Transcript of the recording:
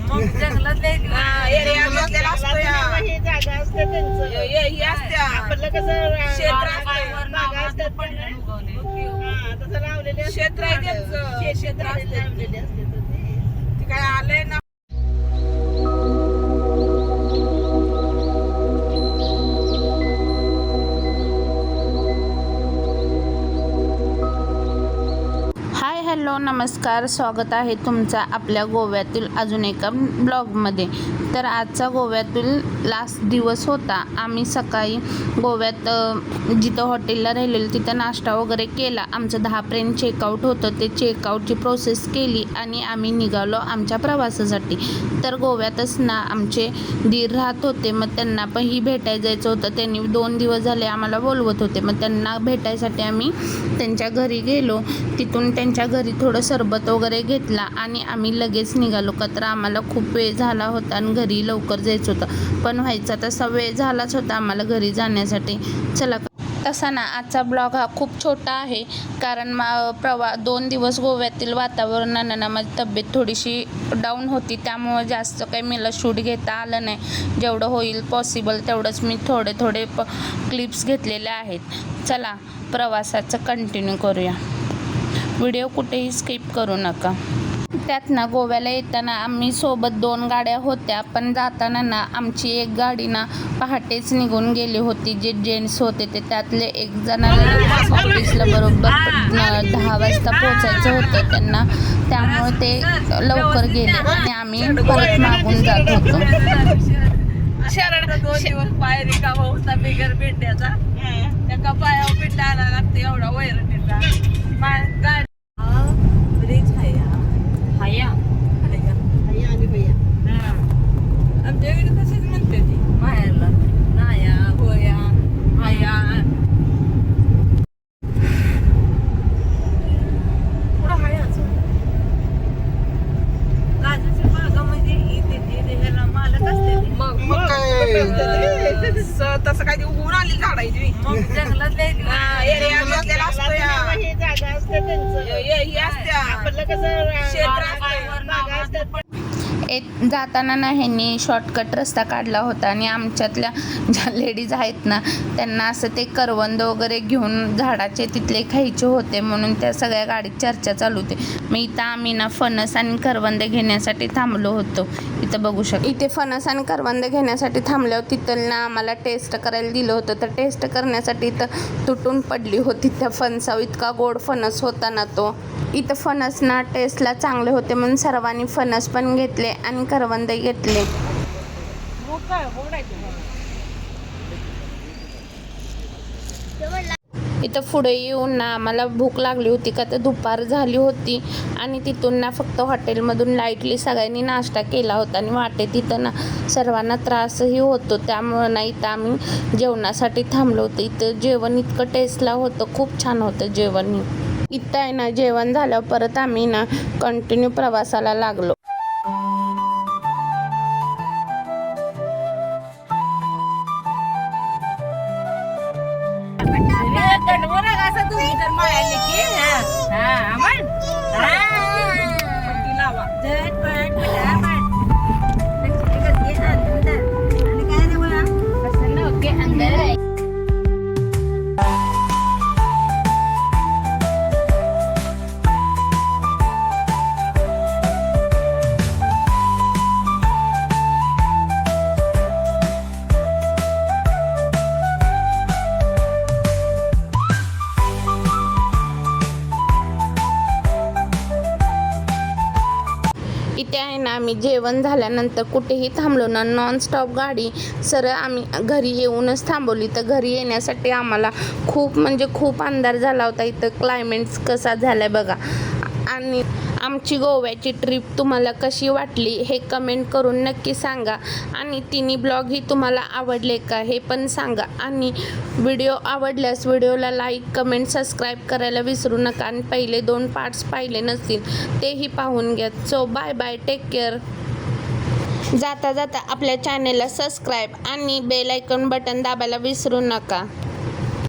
मग जंगलात एरिया घेतलेला असतो या. ही जागा असते त्यांचं ही असत्या आपलं कसं क्षेत्र बागा असतात पण तसं लावलेले क्षेत्र आहे त्यांचं. क्षेत्र असते लावलेले असते तर ते. ते काय आलंय ना. हाय हॅलो नमस्कार, स्वागत आहे तुमचा आपल्या गोव्यातील अजून एका ब्लॉगमध्ये. तर आजचा गोव्यातील लास्ट दिवस होता. आम्ही सकाळी गोव्यात जिथं हॉटेलला राहिलेलं तिथं नाश्ता वगैरे केला. आमचं 10 पर्यंत चेकआउट होतं. ते चेकआउटची प्रोसेस केली आणि आम्ही निघालो आमच्या प्रवासासाठी. तर गोव्यातच ना आमचे दीर राहत होते, मग त्यांना पण ही भेटायला जायचं होतं. त्यांनी 2 दिवस झाले आम्हाला बोलवत होते, मग त्यांना भेटायसाठी आम्ही त्यांच्या घरी गेलो. तिथून त्यांच्या घरी थोडं सरबत वगैरे घेतला आणि आम्ही लगेच निघालो. का तर आम्हाला खूप वेळ झाला होता आणि घरी लवकर जायचं होतं, पण व्हायचा तसा वेळ झालाच होता आम्हाला घरी जाण्यासाठी. चला तसा ना आजचा ब्लॉग हा खूप छोटा आहे, कारण 2 दिवस गोव्यातील वातावरणानं ना माझी तब्येत थोडीशी डाऊन होती, त्यामुळे जास्त काही मला शूट घेता आलं नाही. जेवढं होईल पॉसिबल तेवढंच मी थोडे क्लिप्स घेतलेले आहेत. चला प्रवासाचं कंटिन्यू करूया. व्हिडिओ कुठेही स्किप करू नका. त्यात ना गोव्याला येताना आम्ही सोबत 2 गाड्या होत्या, पण जाताना ना आमची एक गाडी ना पहाटेच निघून गेली होती. जे जेंट्स होते ते त्यातले एक जणाला ऑफिसला बरोबर 10 वाजता पोचायचं होतं त्यांना, त्यामुळे ते लवकर गेले आणि आम्ही परत मागून जात होतो. 2 दिवस पाय रिकामा होता बिगर पेट्याचा. एका पायावर पेट्या आला लागते एवढा वैरणीचा. गाडी ब्रिज हया आणि भैया आमच्या इकडे तसेच म्हणते ती बाहेरला. नाया गोया हया पुढं हयाच काजूची बागामध्ये इथे ह्याला मालक असते ती. मग काय तसं काय उगवून आली झाडायची. मग जंगलात एरिया घेतलेला असतो या. ही जागा असते त्यांचं ही असत्या आपलं कसं क्षेत्र बागा असतात पण जाताना ना ह्यांनी शॉर्टकट रस्ता काढला होता आणि आमच्यातल्या ज्या लेडीज आहेत ना त्यांना असं ते करवंद वगैरे घेऊन झाडाचे तिथले खायचे होते, म्हणून त्या सगळ्या गाडीत चर्चा चालू होते. मग इथं आम्ही ना फणस आणि करवंद घेण्यासाठी थांबलो होतो. इथं बघू शकतो. इथे फणस आणि करवंद घेण्यासाठी थांबल्यावर तिथं ना आम्हाला टेस्ट करायला दिलं होतं. तर टेस्ट करण्यासाठी इथं तुटून पडली होती त्या फणसावर. इतका गोड फणस होता ना तो. इथं फणस ना टेस्टला चांगले होते म्हणून सर्वांनी फणस पण घेतले आणि करवंद घेतले. इथं पुढे येऊन ना आम्हाला भूक लागली होती, का तर दुपार झाली होती आणि तिथून ना फक्त हॉटेलमधून लाईटली सगळ्यांनी नाश्ता केला होता आणि वाटेत तिथं ना सर्वांना त्रासही होतो, त्यामुळं ना इथं आम्ही जेवणासाठी थांबलो होतो. इथं जेवण इतकं टेस्टला होतं, खूप छान होतं जेवण. इथं आहे ना जेवण झाल्यावर परत आम्ही ना कंटिन्यू प्रवासाला लागलो. इथे आहे ना आम्ही जेवण झाल्यानंतर कुठेही थांबलो ना, नॉनस्टॉप गाडी सरळ आम्ही घरी येऊनच थांबवली. तर घरी येण्यासाठी आम्हाला खूप अंधार झाला होता. इथं क्लायमेट कसा झालाय बघा. आणि आमची गोव्याची ट्रिप तुम्हाला कशी वाटली हे कमेंट करून नक्की सांगा. आणि तिन्ही ब्लॉग ही तुम्हाला आवडले का हे पण सांगा. आणि व्हिडिओ आवडल्यास व्हिडिओला लाईक कमेंट सबस्क्राईब करायला विसरू नका. आणि पहिले 2 पार्ट्स पाहिले नसतील तेही पाहून घ्या. So bye bye, take care. जाता जाता आपल्या चॅनेलला सबस्क्राईब आणि बेल आयकॉन बटन दाबायला विसरू नका.